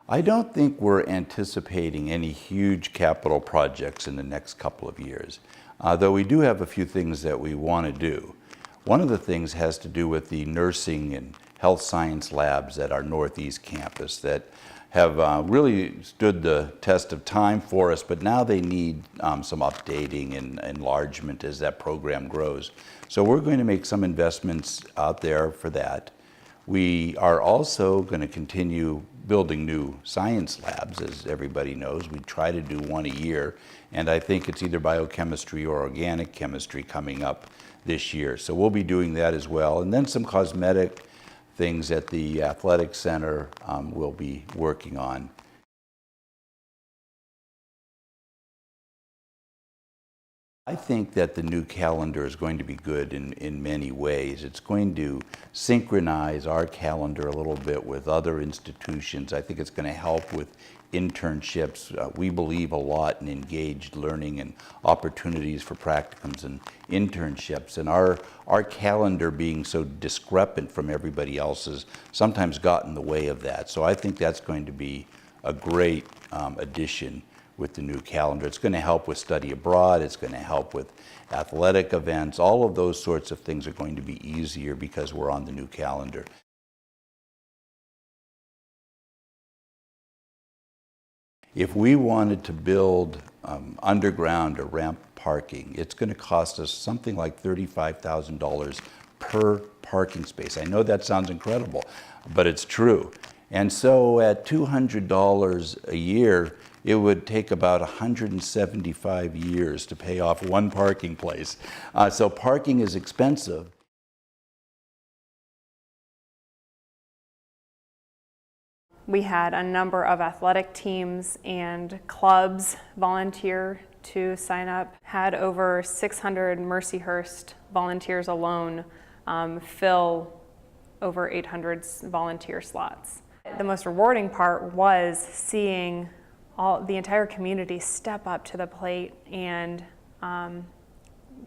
I don't think we're anticipating any huge capital projects in the next couple of years, though we do have a few things that we want to do. One of the things has to do with the nursing and health science labs at our Northeast campus that have really stood the test of time for us, but now they need some updating and enlargement as that program grows. So we're going to make some investments out there for that. We are also going to continue building new science labs, as everybody knows. We try to do one a year, and I think it's either biochemistry or organic chemistry coming up this year. So we'll be doing that as well. And then some cosmetic things at the athletic center we'll be working on. I think that the new calendar is going to be good in many ways. It's going to synchronize our calendar a little bit with other institutions. I think it's going to help with internships. We believe a lot in engaged learning and opportunities for practicums and internships. And our calendar being so discrepant from everybody else's sometimes got in the way of that. So I think that's going to be a great addition with the new calendar. It's going to help with study abroad, it's going to help with athletic events. All of those sorts of things are going to be easier because we're on the new calendar. If we wanted to build underground or ramp parking, it's going to cost us something like $35,000 per parking space. I know that sounds incredible, but it's true. And so at $200 a year, it would take about 175 years to pay off one parking place. So parking is expensive. We had a number of athletic teams and clubs volunteer to sign up. Had over 600 Mercyhurst volunteers alone fill over 800 volunteer slots. The most rewarding part was seeing the entire community step up to the plate and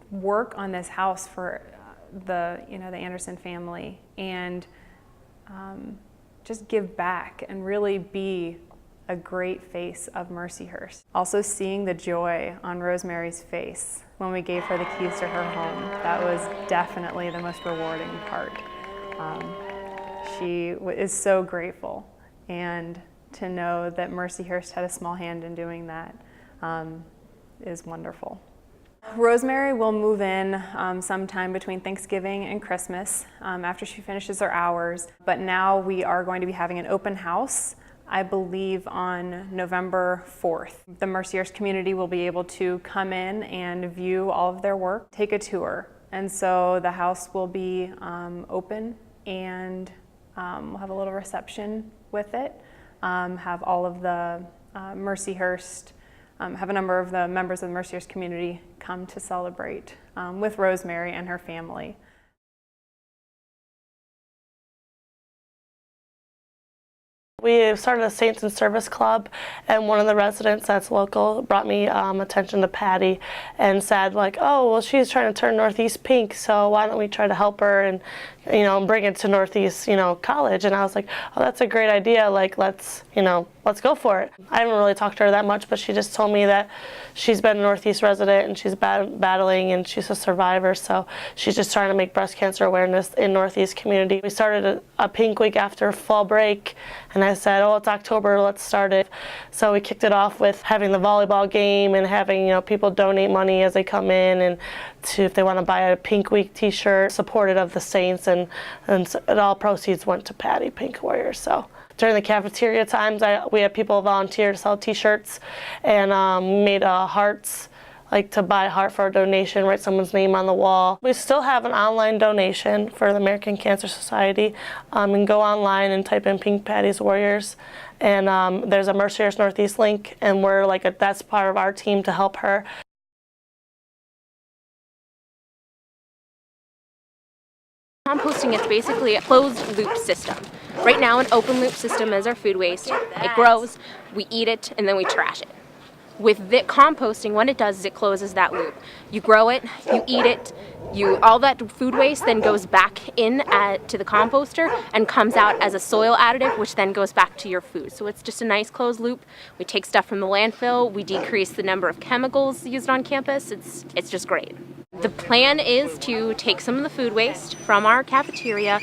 work on this house for the Anderson family, and just give back and really be a great face of Mercyhurst. Also seeing the joy on Rosemary's face when we gave her the keys to her home, that was definitely the most rewarding part. She is so grateful, and to know that Mercyhurst had a small hand in doing that is wonderful. Rosemary will move in sometime between Thanksgiving and Christmas after she finishes her hours, but now we are going to be having an open house, I believe on November 4th. The Mercyhurst community will be able to come in and view all of their work, take a tour, and so the house will be open, and we'll have a little reception with it. Have all of the Mercyhurst, have a number of the members of the Mercyhurst community come to celebrate with Rosemary and her family. We started a Saints in Service Club, and one of the residents that's local brought me attention to Patty and said, like, oh, well, she's trying to turn Northeast pink, so why don't we try to help her and, bring it to Northeast, college. And I was like, oh, that's a great idea. Like, let's go for it. I haven't really talked to her that much, but she just told me that she's been a Northeast resident and she's battling, and she's a survivor, so she's just trying to make breast cancer awareness in Northeast community. We started a pink week after fall break, and I said, oh, it's October, let's start it. So we kicked it off with having the volleyball game and having people donate money as they come in, and if they want to buy a Pink Week t-shirt, supported of the Saints, and all proceeds went to Patty Pink Warriors. So during the cafeteria times, we had people volunteer to sell t-shirts, and made hearts, like to buy a heart for a donation, write someone's name on the wall. We still have an online donation for the American Cancer Society, and go online and type in Pink Patty's Warriors, and there's a Mercyhurst Northeast link, and we're that's part of our team to help her. Composting is basically a closed loop system. Right now, an open loop system is our food waste. It grows, we eat it, and then we trash it. With composting, what it does is it closes that loop. You grow it, you eat it, All that food waste then goes back to the composter and comes out as a soil additive, which then goes back to your food. So it's just a nice closed loop. We take stuff from the landfill, we decrease the number of chemicals used on campus. It's just great. The plan is to take some of the food waste from our cafeteria,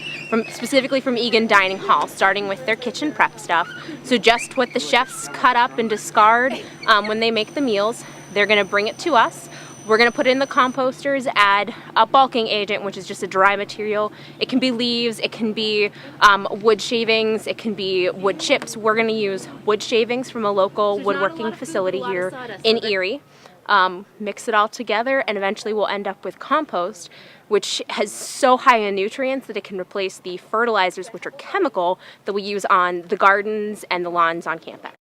specifically from Egan Dining Hall, starting with their kitchen prep stuff. So just what the chefs cut up and discard when they make the meals, they're going to bring it to us. We're going to put it in the composters, add a bulking agent, which is just a dry material. It can be leaves, it can be wood shavings, it can be wood chips. We're going to use wood shavings from a local woodworking facility here in Erie. Mix it all together, and eventually we'll end up with compost, which has so high in nutrients that it can replace the fertilizers, which are chemical, that we use on the gardens and the lawns on campus.